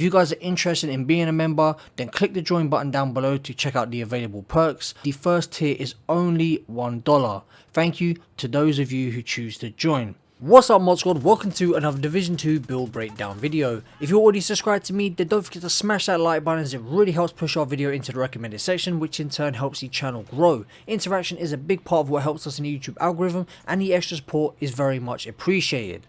If you guys are interested in being a member, then click the join button down below to check out the available perks. The first tier is only $1. Thank you to those of you who choose to join. What's up, Mod Squad? Welcome to another Division 2 build breakdown video. If you're already subscribed to me, then don't forget to smash that like button, as it really helps push our video into the recommended section, which in turn helps the channel grow. Interaction is a big part of what helps us in the YouTube algorithm, and the extra support is very much appreciated.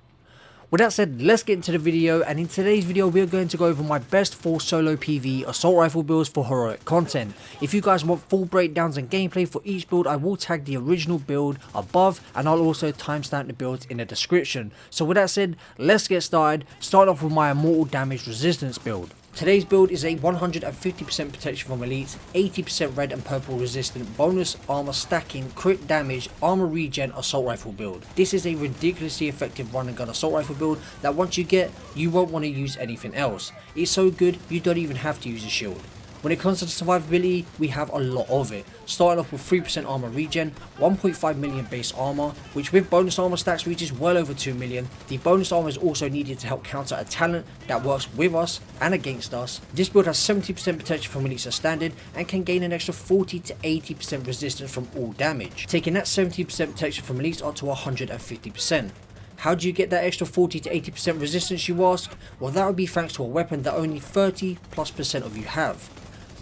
With that said, let's get into the video, and in today's video we are going to go over my best 4 solo PvE assault rifle builds for heroic content. If you guys want full breakdowns and gameplay for each build, I will tag the original build above, and I'll also timestamp the builds in the description. So with that said, let's get started. Start off with my immortal damage resistance build. Today's build is a 150% protection from elites, 80% red and purple resistant, bonus armor stacking, crit damage, armor regen assault rifle build. This is a ridiculously effective run and gun assault rifle build that once you get, you won't want to use anything else. It's so good you don't even have to use a shield. When it comes to the survivability, we have a lot of it. Starting off with 3% armor regen, 1.5 million base armor, which with bonus armor stacks reaches well over 2 million. The bonus armor is also needed to help counter a talent that works with us and against us. This build has 70% protection from elites as standard and can gain an extra 40 to 80% resistance from all damage, taking that 70% protection from elites up to 150%. How do you get that extra 40 to 80% resistance, you ask? Well, that would be thanks to a weapon that only 30+% of you have.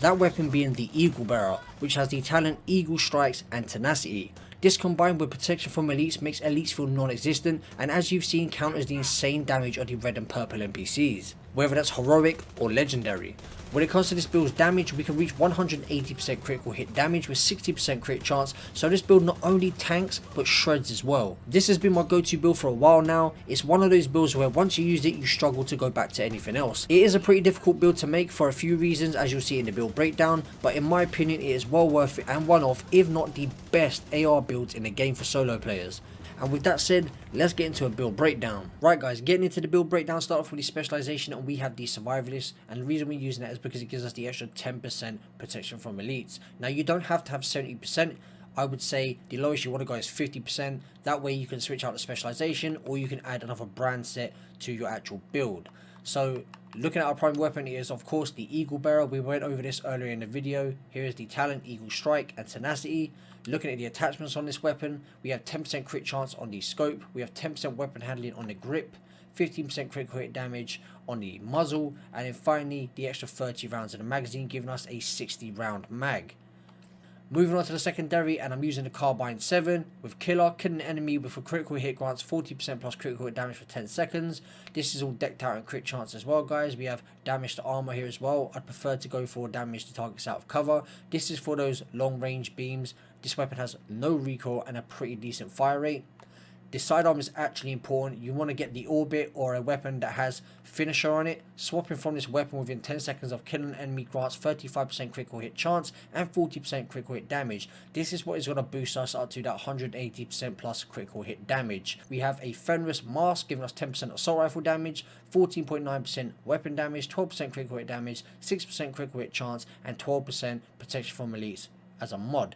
That weapon being the Eagle Bearer, which has the talent Eagle Strikes and Tenacity. This combined with protection from elites makes elites feel non-existent, and as you've seen, counters the insane damage of the red and purple NPCs, whether that's heroic or legendary. When it comes to this build's damage, we can reach 180% critical hit damage with 60% crit chance, so this build not only tanks but shreds as well. This has been my go-to build for a while now. It's one of those builds where once you use it, you struggle to go back to anything else. It is a pretty difficult build to make for a few reasons, as you'll see in the build breakdown, but in my opinion it is well worth it and one of, if not the best AR builds in the game for solo players. And with that said, let's get into a build breakdown. Right guys, getting into the build breakdown, start off with the specialization, and we have the survivalist, and the reason we're using that is because it gives us the extra 10% protection from elites. Now you don't have to have 70%, I would say the lowest you want to go is 50%, that way you can switch out the specialization or you can add another brand set to your actual build. So looking at our prime weapon, it is of course the Eagle Bearer. We went over this earlier in the video. Here is the talent Eagle Strike and Tenacity. Looking at the attachments on this weapon, we have 10% crit chance on the scope, we have 10% weapon handling on the grip, 15% critical hit damage on the muzzle, and then finally the extra 30 rounds in the magazine, giving us a 60 round mag. Moving on to the secondary, and I'm using the Carbine 7 with Killer. Killing an enemy with a critical hit grants 40% plus critical hit damage for 10 seconds. This is all decked out in crit chance as well, guys. We have damage to armor here as well. I'd prefer to go for damage to targets out of cover. This is for those long range beams. This weapon has no recoil and a pretty decent fire rate. The sidearm is actually important. You want to get the Orbit or a weapon that has finisher on it. Swapping from this weapon within 10 seconds of killing an enemy grants 35% critical hit chance and 40% critical hit damage. This is what is going to boost us up to that 180% plus critical hit damage. We have a Fenris Mask giving us 10% assault rifle damage, 14.9% weapon damage, 12% critical hit damage, 6% critical hit chance, and 12% protection from elites as a mod.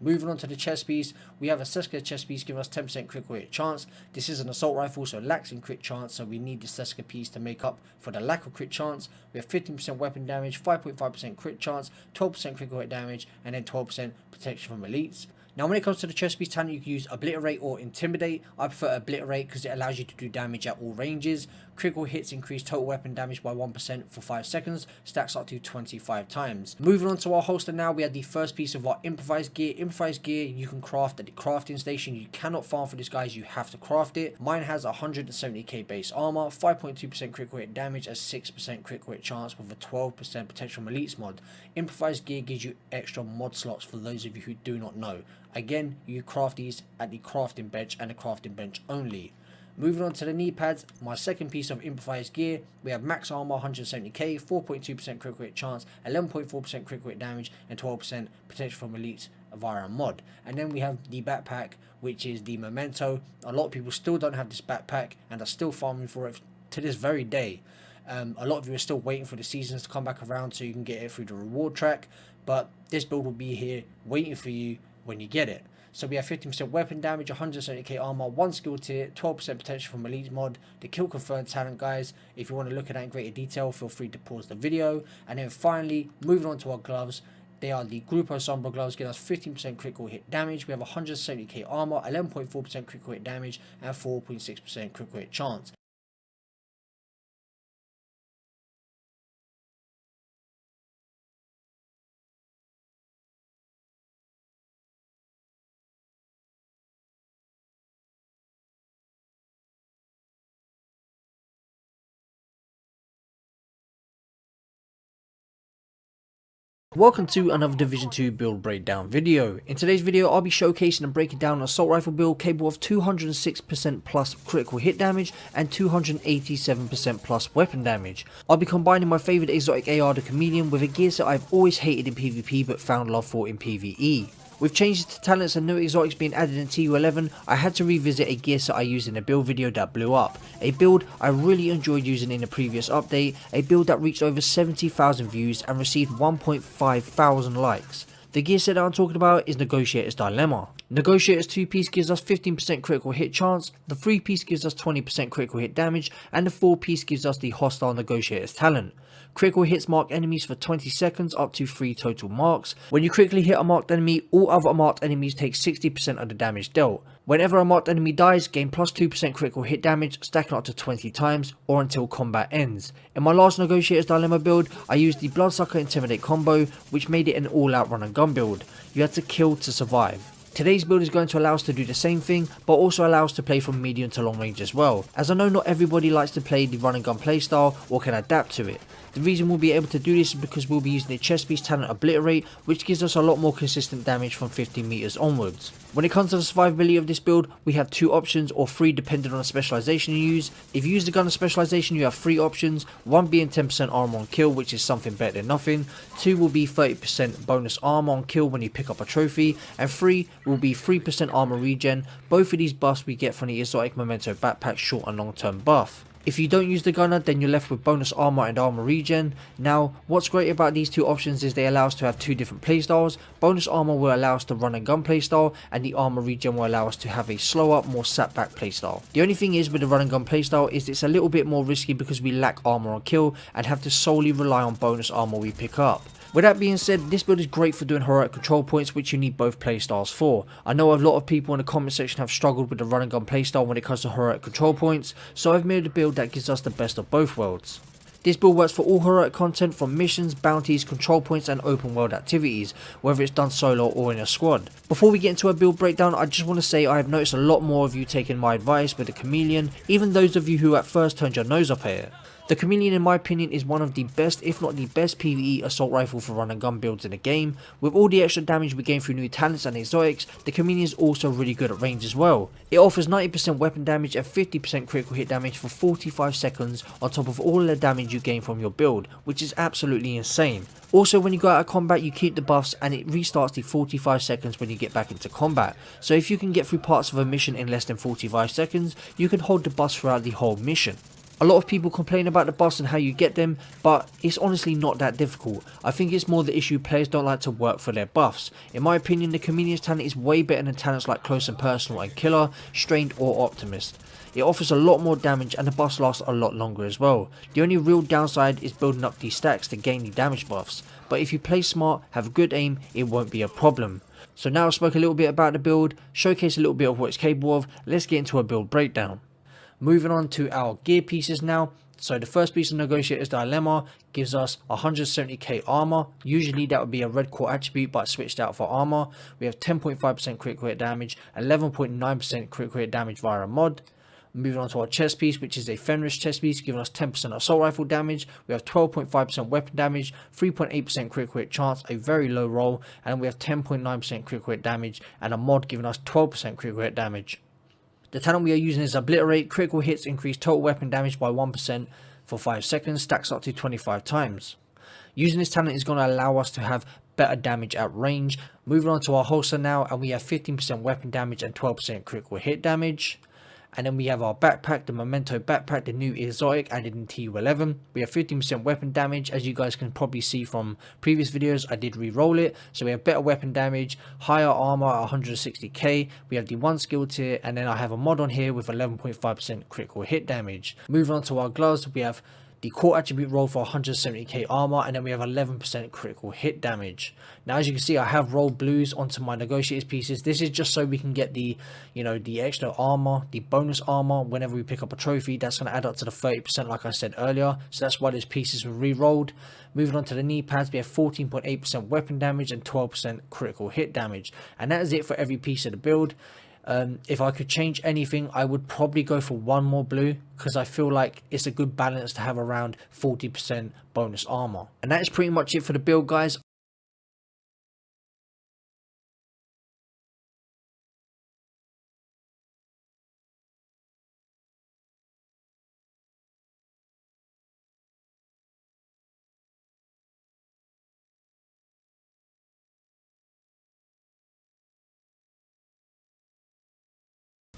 Moving on to the chest piece, we have a Seska chest piece giving us 10% critical hit chance. This is an assault rifle, so it lacks in crit chance, so we need the Seska piece to make up for the lack of crit chance. We have 15% weapon damage, 5.5% crit chance, 12% critical hit damage, and then 12% protection from elites. Now when it comes to the chest piece talent, you can use Obliterate or Intimidate. I prefer Obliterate because it allows you to do damage at all ranges. Critical hits increase total weapon damage by 1% for 5 seconds, stacks up to 25 times. Moving on to our holster now, we have the first piece of our improvised gear. Improvised gear you can craft at the crafting station. You cannot farm for this, guys, you have to craft it. Mine has 170k base armor, 5.2% critical hit damage, a 6% critical hit chance with a 12% protection from elites mod. Improvised gear gives you extra mod slots for those of you who do not know. Again, you craft these at the crafting bench and the crafting bench only. Moving on to the knee pads, my second piece of improvised gear, we have max armor 170k, 4.2% critical hit chance, 11.4% critical hit damage, and 12% protection from elites via a mod. And then we have the backpack, which is the Memento. A lot of people still don't have this backpack and are still farming for it to this very day. A lot of you are still waiting for the seasons to come back around so you can get it through the reward track, but this build will be here waiting for you when you get it. So we have 15% weapon damage, 170k armor, 1 skill tier, 12% protection from elite mod, the kill confirmed talent, guys. If you want to look at that in greater detail, feel free to pause the video. And then finally, moving on to our gloves. They are the Grupo Sombra gloves, giving us 15% critical hit damage. We have 170k armor, 11.4% critical hit damage, and 4.6% critical hit chance. Welcome to another Division 2 build breakdown video. In today's video, I'll be showcasing and breaking down an assault rifle build capable of 206% plus critical hit damage and 287% plus weapon damage. I'll be combining my favourite exotic AR, the Chameleon, with a gear set I've always hated in PvP but found love for in PvE. With changes to talents and new exotics being added in TU11, I had to revisit a gear set I used in a build video that blew up. A build I really enjoyed using in a previous update, a build that reached over 70,000 views and received 1.5 thousand likes. The gear set that I'm talking about is Negotiator's Dilemma. Negotiator's 2-piece gives us 15% critical hit chance, the 3-piece gives us 20% critical hit damage, and the 4-piece gives us the Hostile Negotiator's talent. Critical hits mark enemies for 20 seconds up to 3 total marks. When you critically hit a marked enemy, all other marked enemies take 60% of the damage dealt. Whenever a marked enemy dies, gain plus 2% critical hit damage, stacking up to 20 times, or until combat ends. In my last Negotiator's Dilemma build, I used the Bloodsucker Intimidate combo, which made it an all-out run and gun build. You had to kill to survive. Today's build is going to allow us to do the same thing, but also allow us to play from medium to long range as well, as I know not everybody likes to play the run and gun playstyle or can adapt to it. The reason we'll be able to do this is because we'll be using the chest piece talent Obliterate, which gives us a lot more consistent damage from 50 meters onwards. When it comes to the survivability of this build, we have 2 options, or 3 depending on the specialization you use. If you use the gunner specialization, you have 3 options, 1 being 10% armor on kill, which is something better than nothing, 2 will be 30% bonus armor on kill when you pick up a trophy, and 3 will be 3% armor regen. Both of these buffs we get from the exotic memento backpack short and long term buff. If you don't use the gunner, then you're left with bonus armor and armor regen. Now, what's great about these 2 options is they allow us to have 2 different playstyles. Bonus armor will allow us to run and gun playstyle, and the armor regen will allow us to have a slower, more sat back playstyle. The only thing is with the run and gun playstyle is it's a little bit more risky because we lack armor on kill and have to solely rely on bonus armor we pick up. With that being said, this build is great for doing heroic control points, which you need both playstyles for. I know a lot of people in the comment section have struggled with the run and gun playstyle when it comes to heroic control points, so I've made a build that gives us the best of both worlds. This build works for all heroic content from missions, bounties, control points and open world activities, whether it's done solo or in a squad. Before we get into a build breakdown, I just want to say I have noticed a lot more of you taking my advice with the Chameleon, even those of you who at first turned your nose up at it. The Chameleon in my opinion is one of the best, if not the best PvE assault rifle for run and gun builds in the game. With all the extra damage we gain through new talents and exotics, the Chameleon is also really good at range as well. It offers 90% weapon damage and 50% critical hit damage for 45 seconds on top of all the damage you gain from your build, which is absolutely insane. Also, when you go out of combat, you keep the buffs and it restarts the 45 seconds when you get back into combat. So if you can get through parts of a mission in less than 45 seconds, you can hold the buffs throughout the whole mission. A lot of people complain about the buffs and how you get them, but it's honestly not that difficult. I think it's more the issue players don't like to work for their buffs. In my opinion, the Chameleon's talent is way better than talents like Close and Personal and Killer, Strained or Optimist. It offers a lot more damage and the buffs last a lot longer as well. The only real downside is building up these stacks to gain the damage buffs, but if you play smart, have good aim, it won't be a problem. So now I've spoke a little bit about the build, showcase a little bit of what it's capable of, let's get into a build breakdown. Moving on to our gear pieces now. So the first piece of Negotiator's Dilemma gives us 170k armor. Usually that would be a red core attribute, but I switched out for armor. We have 10.5% critical hit damage, 11.9% critical hit damage via a mod. Moving on to our chest piece, which is a Fenris chest piece, giving us 10% assault rifle damage. We have 12.5% weapon damage, 3.8% critical hit chance, a very low roll, and we have 10.9% critical hit damage, and a mod giving us 12% critical hit damage. The talent we are using is Obliterate. Critical hits increase total weapon damage by 1% for 5 seconds, stacks up to 25 times. Using this talent is going to allow us to have better damage at range. Moving on to our holster now, and we have 15% weapon damage and 12% critical hit damage. And then we have our backpack, the Memento backpack, the new exotic added in TU11. We have 15% weapon damage. As you guys can probably see from previous videos, I did re-roll it. So we have better weapon damage, higher armor at 160k. We have the 1 skill tier, and then I have a mod on here with 11.5% critical hit damage. Moving on to our gloves, we have the core attribute roll for 170k armor, and then we have 11% critical hit damage. Now as you can see, I have rolled blues onto my negotiators pieces. This is just so we can get the, you know, the extra armor, the bonus armor whenever we pick up a trophy. That's going to add up to the 30% like I said earlier, so that's why those pieces were re-rolled. Moving on to the knee pads, we have 14.8% weapon damage and 12% critical hit damage, and that is it for every piece of the build. If I could change anything, I would probably go for one more blue, because I feel like it's a good balance to have around 40% bonus armor. And that is pretty much it for the build, guys.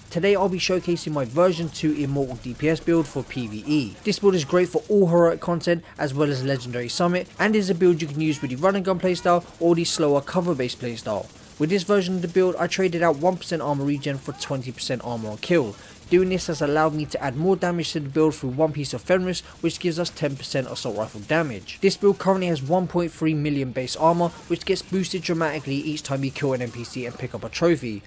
Today I'll be showcasing my version 2 Immortal DPS build for PVE. This build is great for all heroic content as well as Legendary Summit, and is a build you can use with the run and gun playstyle or the slower cover based playstyle. With this version of the build, I traded out 1% armor regen for 20% armor on kill. Doing this has allowed me to add more damage to the build through one piece of Fenris, which gives us 10% assault rifle damage. This build currently has 1.3 million base armor, which gets boosted dramatically each time you kill an NPC and pick up a trophy.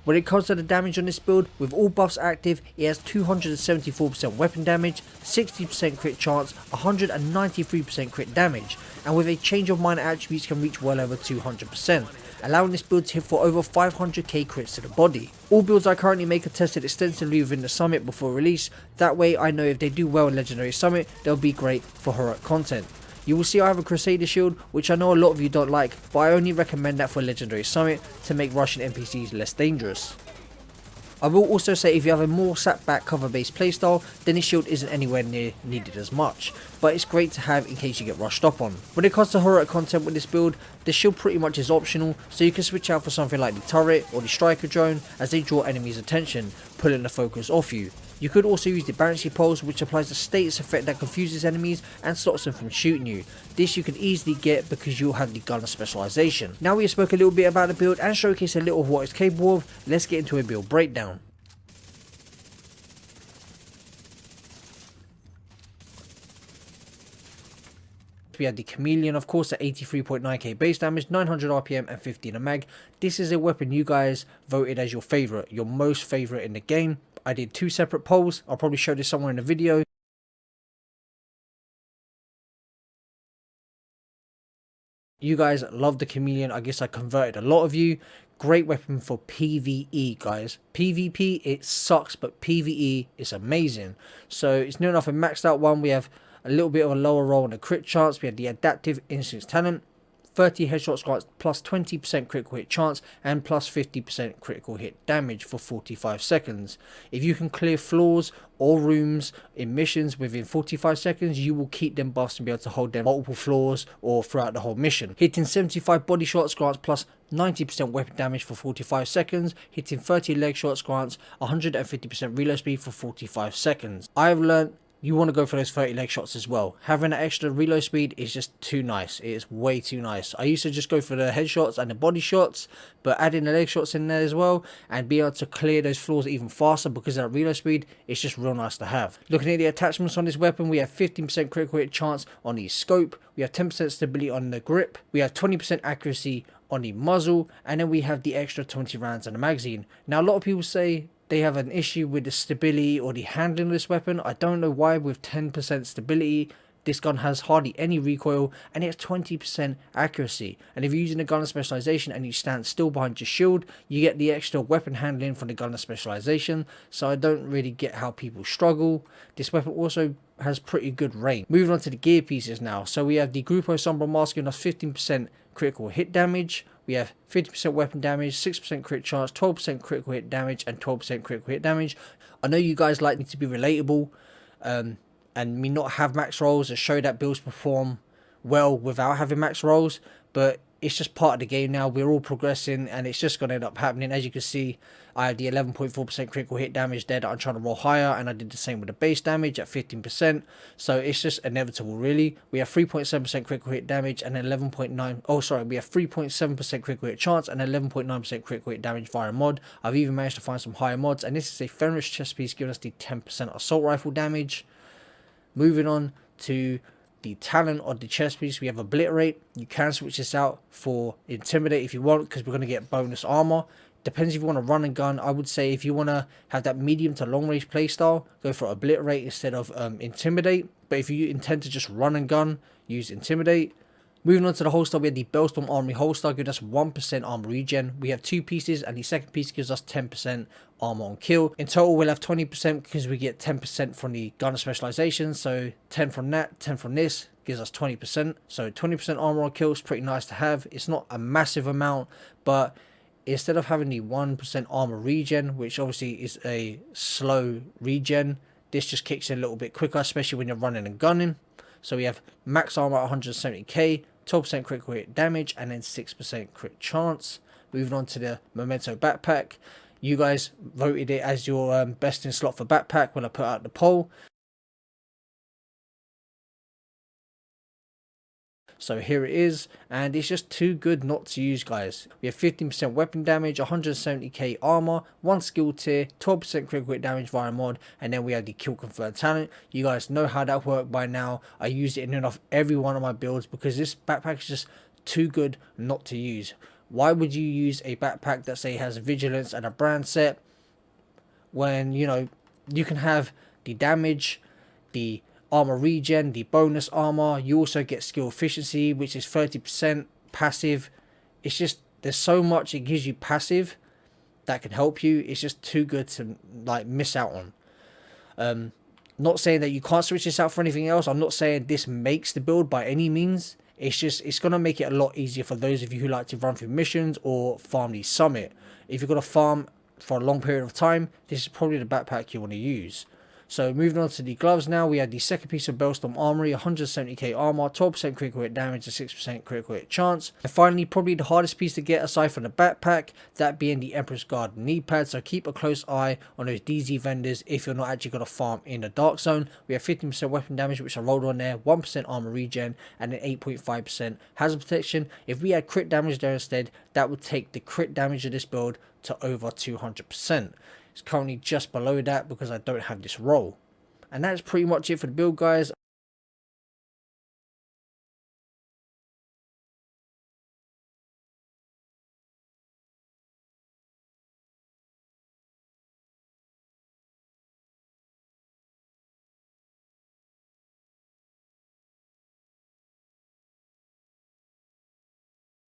When it comes to the damage on this build, with all buffs active, it has 274% weapon damage, 60% crit chance, 193% crit damage, and with a change of minor attributes can reach well over 200%, allowing this build to hit for over 500k crits to the body. All builds I currently make are tested extensively within the summit before release, that way I know if they do well in Legendary Summit, they'll be great for heroic content. You will see I have a Crusader shield, which I know a lot of you don't like, but I only recommend that for Legendary Summit to make rushing NPCs less dangerous. I will also say if you have a more sat back cover based playstyle, then this shield isn't anywhere near needed as much, but it's great to have in case you get rushed up on. When it comes to heroic content with this build, the shield pretty much is optional, so you can switch out for something like the turret or the striker drone as they draw enemies' attention, pulling the focus off you. You could also use the bouncy pulse, which applies a status effect that confuses enemies and stops them from shooting you. This you can easily get because you'll have the gunner specialization. Now we have spoke a little bit about the build and showcased a little of what it's capable of, let's get into a build breakdown. We have the Chameleon, of course, at 83.9k base damage, 900 RPM and 15 a mag. This is a weapon you guys voted as your favorite, your most favorite in the game. I did 2 separate polls. I'll probably show this somewhere in the video. You guys love the Chameleon. I guess I converted a lot of you. Great weapon for PvE, guys. PvP, it sucks, but PvE is amazing. So it's near enough a maxed out one. We have a little bit of a lower roll on the crit chance. We have the adaptive instincts talent, 30 headshot squats plus 20% critical hit chance and plus 50% critical hit damage for 45 seconds. If you can clear floors or rooms in missions within 45 seconds, you will keep them buffs and be able to hold them multiple floors or throughout the whole mission. Hitting 75 body shots grants plus 90% weapon damage for 45 seconds, hitting 30 leg shots grants 150% reload speed for 45 seconds. I have learned you want to go for those 30 leg shots as well. Having that extra reload speed is just too nice. It is way too nice. I used to just go for the headshots and the body shots, but adding the leg shots in there as well and be able to clear those floors even faster because of that reload speed, it's just real nice to have. Looking at the attachments on this weapon, we have 15% critical hit chance on the scope, we have 10% stability on the grip, we have 20% accuracy on the muzzle, and then we have the extra 20 rounds in the magazine. Now a lot of people say they have an issue with the stability or the handling of this weapon. I don't know why. With 10% stability, this gun has hardly any recoil and it has 20% accuracy. And if you're using a gunner specialization and you stand still behind your shield, you get the extra weapon handling from the gunner specialization. So I don't really get how people struggle. This weapon also has pretty good range. Moving on to the gear pieces now. So we have the Grupo Sombra mask giving us 15% critical hit damage. We have 50% weapon damage, 6% crit chance, 12% critical hit damage, and 12% critical hit damage. I know you guys like me to be relatable and me not have max rolls and show that builds perform well without having max rolls, but it's just part of the game now. We're all progressing and it's just going to end up happening. As you can see, I have the 11.4% critical hit damage there that I'm trying to roll higher, and I did the same with the base damage at 15%. So it's just inevitable, really. We have 3.7% critical hit damage and 11.9, oh sorry, we have 3.7% critical hit chance and 11.9% critical hit damage via mod. I've even managed to find some higher mods, and this is a Fenris chest piece giving us the 10% assault rifle damage. Moving on to the talent of the chest piece, we have Obliterate. You can switch this out for Intimidate if you want, because we're going to get bonus armor. Depends if you want to run and gun. I would say if you want to have that medium to long range playstyle, go for Obliterate instead of Intimidate. But if you intend to just run and gun, use Intimidate. Moving on to the holster, we have the Bellstorm Armory holster, gives us 1% armor regen. We have 2 pieces, and the second piece gives us 10% armor on kill. In total, we'll have 20% because we get 10% from the gunner specialization. So 10 from that, 10 from this gives us 20%. So 20% armor on kill is pretty nice to have. It's not a massive amount, but instead of having the 1% armor regen, which obviously is a slow regen, this just kicks in a little bit quicker, especially when you're running and gunning. So we have max armor at 170k, 12% critical hit damage, and then 6% crit chance. Moving on to the Memento backpack. You guys voted it as your best in slot for backpack when I put out the poll. So here it is, and it's just too good not to use, guys. We have 15% weapon damage, 170k armor, 1 skill tier, 12% critical hit damage via mod, and then we have the kill confirmed talent. You guys know how that worked by now. I use it in enough every one of my builds because this backpack is just too good not to use. Why would you use a backpack that say has vigilance and a brand set when, you know, you can have the damage, the armor regen, the bonus armor. You also get skill efficiency, which is 30% passive. It's just, there's so much it gives you passive that can help you. It's just too good to like miss out on. Not saying that you can't switch this out for anything else. I'm not saying this makes the build by any means. It's just, it's going to make it a lot easier for those of you who like to run through missions or farm the summit. If you've got to farm for a long period of time, this is probably the backpack you want to use. So moving on to the gloves now, we have the second piece of Bellstorm Armory, 170k armor, 12% critical hit damage, and 6% critical hit chance. And finally, probably the hardest piece to get aside from the backpack, that being the Empress Guard knee pad. So keep a close eye on those DZ vendors if you're not actually going to farm in the dark zone. We have 15% weapon damage, which I rolled on there, 1% armor regen, and an 8.5% hazard protection. If we had crit damage there instead, that would take the crit damage of this build to over 200%. It's currently just below that because I don't have this roll. And that's pretty much it for the build, guys.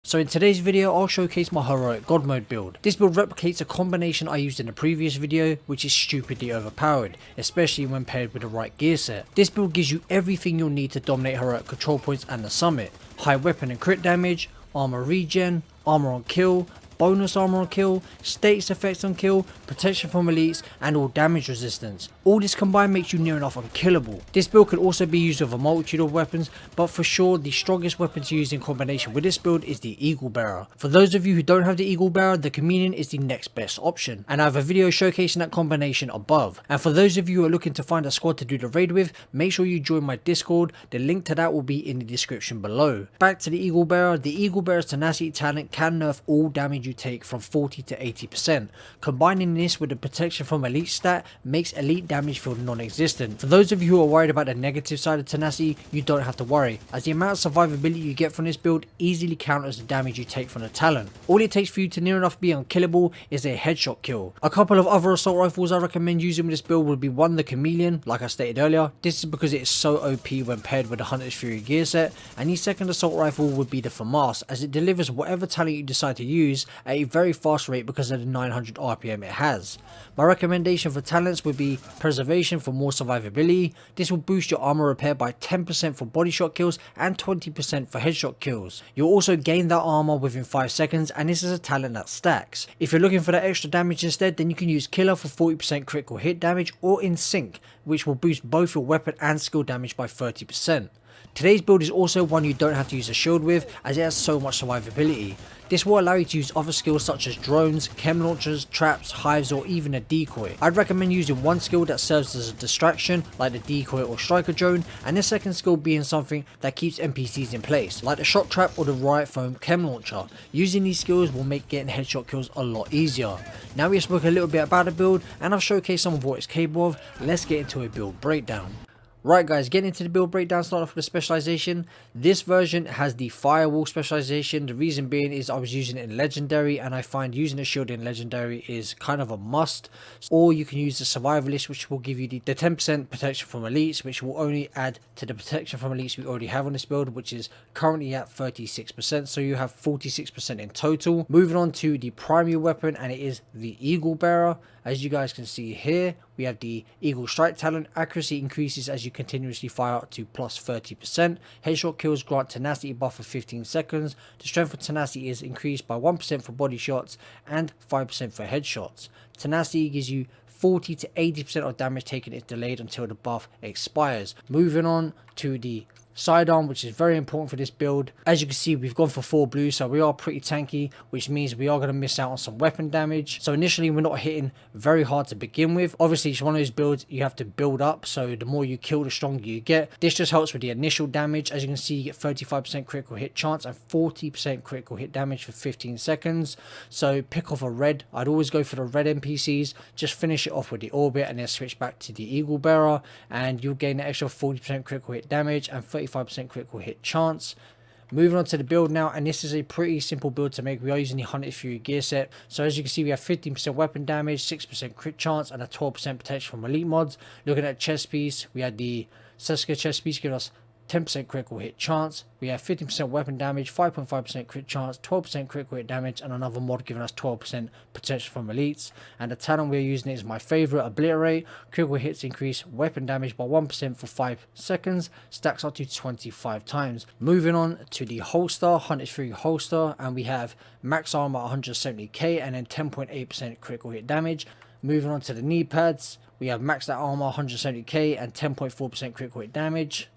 So in today's video, I'll showcase my heroic god mode build. This build replicates a combination I used in the previous video, which is stupidly overpowered, especially when paired with the right gear set. This build gives you everything you'll need to dominate heroic control points and the summit. High weapon and crit damage, armor regen, armor on kill, bonus armor on kill, status effects on kill, protection from elites, and all damage resistance. All this combined makes you near enough unkillable. This build can also be used with a multitude of weapons, but for sure the strongest weapon to use in combination with this build is the Eagle Bearer. For those of you who don't have the Eagle Bearer, the Chameleon is the next best option, and I have a video showcasing that combination above. And for those of you who are looking to find a squad to do the raid with, make sure you join my Discord. The link to that will be in the description below. Back to the Eagle Bearer. The Eagle Bearer's tenacity talent can nerf all damage you take from 40 to 80%. Combining this with the protection from elite stat makes elite damage feel non-existent. For those of you who are worried about the negative side of tenacity, you don't have to worry, as the amount of survivability you get from this build easily counters the damage you take from the talent. All it takes for you to near enough be unkillable is a headshot kill. A couple of other assault rifles I recommend using with this build would be one, the Chameleon, like I stated earlier. This is because it is so OP when paired with the Hunter's Fury gear set, and the second assault rifle would be the FAMAS, as it delivers whatever talent you decide to use at a very fast rate because of the 900 RPM it has. My recommendation for talents would be Preservation for more survivability. This will boost your armor repair by 10% for body shot kills and 20% for headshot kills. You'll also gain that armor within 5 seconds, and this is a talent that stacks. If you're looking for that extra damage instead, then you can use Killer for 40% critical hit damage, or In Sync, which will boost both your weapon and skill damage by 30%. Today's build is also one you don't have to use a shield with, as it has so much survivability. This will allow you to use other skills such as drones, chem launchers, traps, hives, or even a decoy. I'd recommend using one skill that serves as a distraction, like the decoy or striker drone, and the second skill being something that keeps NPCs in place, like the shock trap or the riot foam chem launcher. Using these skills will make getting headshot kills a lot easier. Now we have spoken a little bit about the build, and I've showcased some of what it's capable of. Let's get into a build breakdown. Right guys, getting into the build breakdown, start off with the specialization. This version has the firewall specialization. The reason being is I was using it in legendary, and I find using a shield in legendary is kind of a must. Or you can use the survivalist, which will give you the 10% protection from elites, which will only add to the protection from elites we already have on this build, which is currently at 36%, so you have 46% in total. Moving on to the primary weapon, and it is the Eagle Bearer. As you guys can see here, we have the Eagle Strike Talent. Accuracy increases as you continuously fire up to plus 30%. Headshot kills grant tenacity buff for 15 seconds. The strength of tenacity is increased by 1% for body shots and 5% for headshots. Tenacity gives you 40 to 80% of damage taken is delayed until the buff expires. Moving on to the sidearm, which is very important for this build. As you can see, we've gone for 4 blue, so we are pretty tanky, which means we are going to miss out on some weapon damage. So initially we're not hitting very hard to begin with. Obviously it's one of those builds you have to build up, so the more you kill, the stronger you get. This just helps with the initial damage. As you can see, you get 35% critical hit chance and 40% critical hit damage for 15 seconds. So pick off a red. I'd always go for the red NPCs. Just finish it off with the orbit and then switch back to the Eagle Bearer, and you'll gain an extra 40% critical hit damage and 35% critical hit chance. Moving on to the build now, and this is a pretty simple build to make. We are using the Hunted Fury gear set. So as you can see, we have 15% weapon damage, 6% crit chance, and a 12% protection from elite mods. Looking at chest piece, we had the Seska chest piece give us 10% critical hit chance. We have 15% weapon damage, 5.5% crit chance, 12% critical hit damage, and another mod giving us 12% protection from elites. And the talent we're using is my favorite, Obliterate. Critical hits increase weapon damage by 1% for 5 seconds, stacks up to 25 times. Moving on to the holster, Hunted Fury holster, and we have max armor 170k and then 10.8% critical hit damage. Moving on to the knee pads, we have maxed out armor 170k and 10.4% critical hit damage.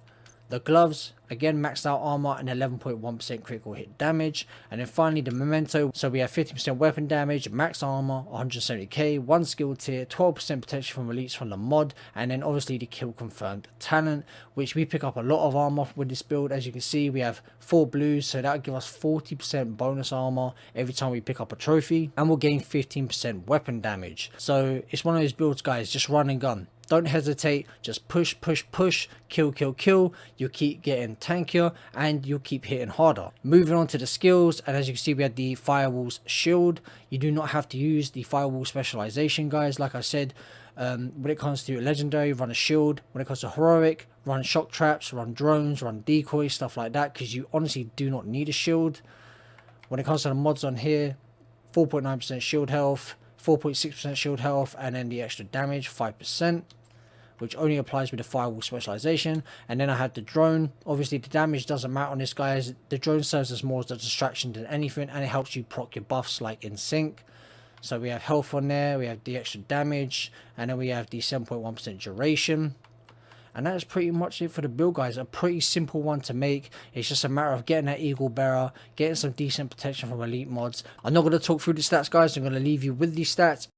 The gloves, again maxed out armor and 11.1% critical hit damage. And then finally the memento, so we have 50% weapon damage, max armor 170k, 1 skill tier, 12% protection from elites from the mod, and then obviously the kill confirmed talent, which we pick up a lot of armor with this build. As you can see, we have 4 blues, so that'll give us 40% bonus armor every time we pick up a trophy, and we'll gain 15% weapon damage. So it's one of those builds guys, just run and gun. Don't hesitate, just push, push, push, kill, kill, kill. You'll keep getting tankier and you'll keep hitting harder. Moving on to the skills, and as you can see, we had the Firewall's shield. You do not have to use the Firewall specialization, guys. Like I said, when it comes to legendary, run a shield. When it comes to heroic, run shock traps, run drones, run decoys, stuff like that, because you honestly do not need a shield. When it comes to the mods on here, 4.9% shield health, 4.6% shield health, and then the extra damage 5%, which only applies with the Firewall specialization. And then I had the drone. Obviously the damage doesn't matter on this, guys. The drone serves as more as a distraction than anything, and it helps you proc your buffs like in sync. So we have health on there, we have the extra damage, and then we have the 7.1% duration. And that's pretty much it for the build, guys. A pretty simple one to make. It's just a matter of getting that Eagle Bearer, getting some decent protection from elite mods. I'm not going to talk through the stats, guys. I'm going to leave you with these stats.